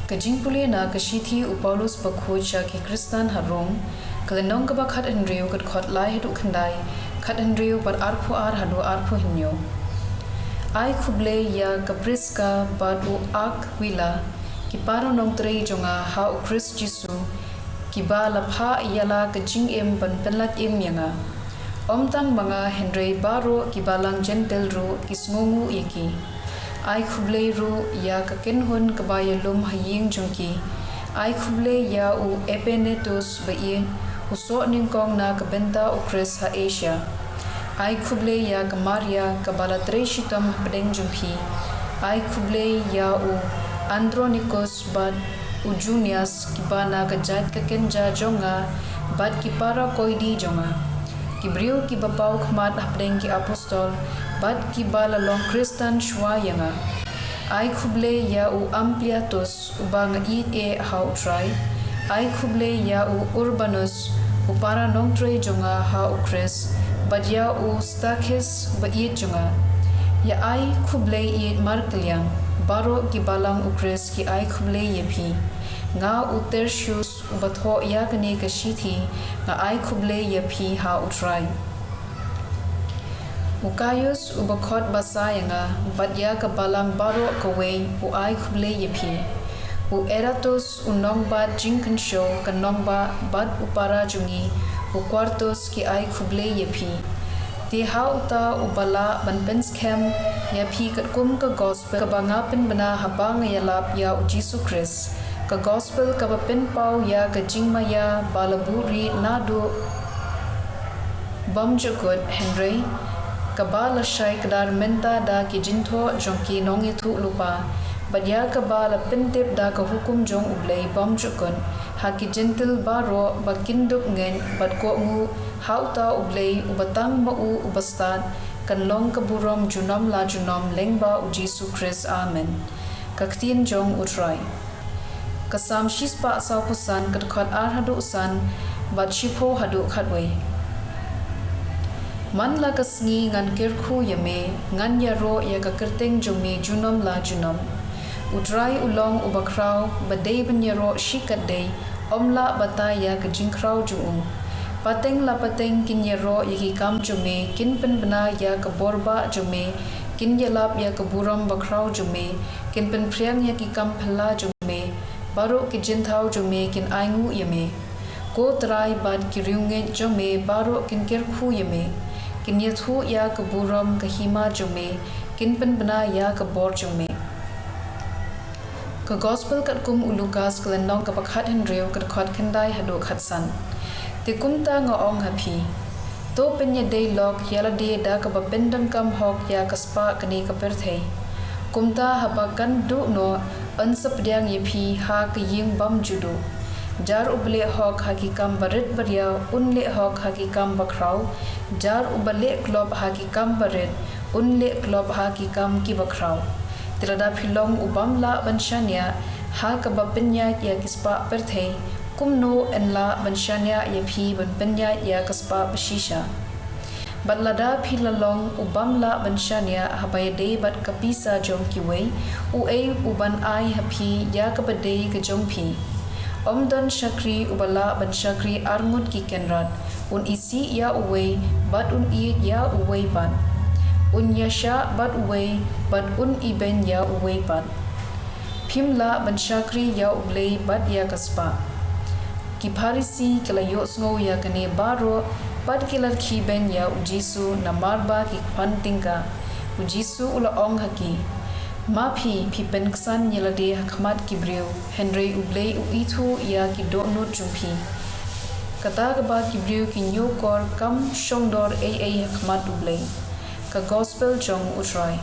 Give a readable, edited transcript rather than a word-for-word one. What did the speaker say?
Kajing puli na kashiti Paulus bakhocha ki Kristan harong kalenong ka bakhat Andrew kat khot lai hadu khandai khat Andrew par arphu ar hadu arphu hinyo ai khuble ya kapriska badu ak wila ki paro nong trei jonga ha u Christ Jesu ki ba lapha yala kajing em ban pelat em yanga omtang mga Henry baro ki balang gentle ro kisngungu yaki ai khuble ru ya ka kenhon ka bayalum haying jongki ai khuble ya u epenetus bain uso ningkong na ka benta u Chris ha Asia ai khuble ya ka Maria ka balatre shitam pedeng jongki ai khuble ya u Andronicus bad u Junius ki bana ka jat ka kenja jonga bad ki para koidi jonga Kibriu ki bapau khmat hapdeng ki apostol bad ki bala long Kristan shwayanga ai khuble ya u Ampliatus ubang it e how try ai khuble ya u Urbanus u para nong tray jonga ha u Chris bad ya u Stachys ba it jonga ya ai khuble it Markliang baro ki balang u Chris ki ai khuble yepi nga u Tertius batho ya kane ka shithi nga ai khuble yepi ha u try Ukayus ubakhot basayanga badya ka balang baro kawe u ai khuble yepi u Eratus u nongba jinkan show ka nongba bad upara jungi u Quartus ki ai khuble yepi te ha uta u bala banpens kem yepi kat kum ka gospel ka bangapin bana habang yalap ya u Jesus Christ ka gospel ka bapin pau ya ka jingmaya balaburi nado bamjukut Henry kabala shai kadar menta da ki jintho jongki nongi thu lupa badya kabala pintip da ka hukum jong ublei bamjukun ha ki gentle baro bakindup ngen bad ko ngu hauta ublei ubatang mau ubastat kan long ka burom junom la junom lengba u Jesus Christ amen kaktin jong utrai kasam shispa sa pusan kat khat ar hadu san bad shipo hadu khatwe man la kasngi ngan kirkhu yame ngan yaro ya ka kerteng jome junom la junom utrai ulong ubakrau badei ban yaro shikat dei omla bata ya ka jingkrau juu pateng la pateng kin yaro yaki kam jome kin pen bana ya ka borba jome kin yalap ya ka buram bakrau jome kin pen priang ya ki kam phla jome baro ki jinthau jome kin aingu yame ko trai bad ki riunge jome baro kin kirkhu yame kin yathu ya ka buram ka hima jome kin pen bana ya ka bor jome ka gospel kat kum ulukas klenong ka pakhat henreu kat khat khandai hadu khatsan te kumta nga ong happy to penya day log yala de da ka babendang kam hok ya ka spa kani ka perthei kumta haba kan du no ansap dyang yepi ha ka ying bam judu jar uble hok haki kam barit barya unle hok haki kam bakrau jar ubale klob haki kam barit unle klob haki kam ki bakrau tirada philong ubamla banshania ha ka bapenya ya kispa perthei kumno enla banshania yepi banpenya ya kaspa bashisha badlada philalong ubamla banshania habayde bat kapisa jongkiwe u ei uban ai hapi ya kabade ka jongphi omdan shakri ubala ban shakri arngut ki kenrat un isi ya uwe bat un I ya uwe bat un yasha bat uwe bat un iben ya uwe bat phimla ban shakri ya ublei bat ya kaspa ki pharisi kalayo sngo ya kane baro bat kilar khi ben ya ujisu namarba ki phantingka ujisu ula ong haki Mapi pen ksan yelade hakmat kibreu Henry ublei u ithu ya ki do no jumpi kata ba kibreu ki new kor kam shongdor ai hakmat ublei ka gospel jong utrai